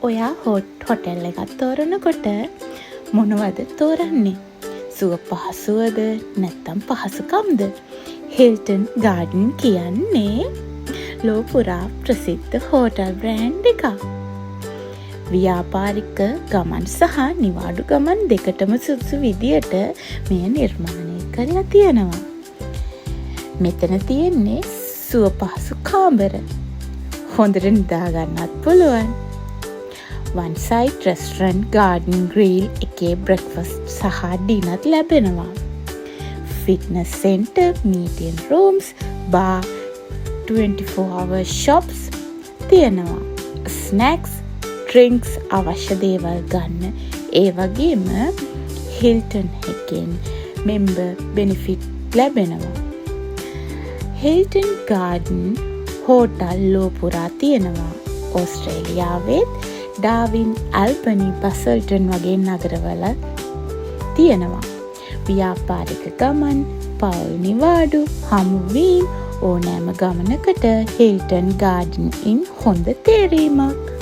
ඔයා හොටෙල් එකක් තෝරනකොට මොනවද තෝරන්නේ? සුව පහසුවද නැත්නම් පහසුකම්ද? හිල්ටන් ගාඩන් කියන්නේ ලෝපුරා ප්‍රසිද්ධ හෝටල් බ්‍රෑන්ඩ් එකක්. ව්‍යාපාරික ගමන් සහ නිවාඩු ගමන් දෙකටම සුදුසු විදියට මෙය නිර්මාණය කරලා තියෙනවා. මෙතන තියෙන්නේ සුව පහසු කාමර. හොඳට නිදා ගන්නත් පුළුවන්. one side restaurant garden grill එකේ breakfast සහ dinner ලැබෙනවා. fitness center, meeting rooms, bar, 24-hour shops තියෙනවා. snacks, drinks අවශ්‍ය දේවල් ගන්න. ඒ වගේම හිල්ටන් එකෙන් member benefit ලැබෙනවා. හිල්ටන් ගාඩන් හෝටල් ලෝපුරා තියෙනවා. ඕස්ට්‍රේලියාවෙත් ඩාවින්, ඇල්බනි, බසල්ටන් වගේ නගරවල තියෙනවා. ව්‍යාපාරික ගමන්, පවුල් නිවාඩු, හමුවීම් ඕනෑම ගමනකට හිල්ටන් ගාඩන් ඉන් හොඳ තේරීමක්.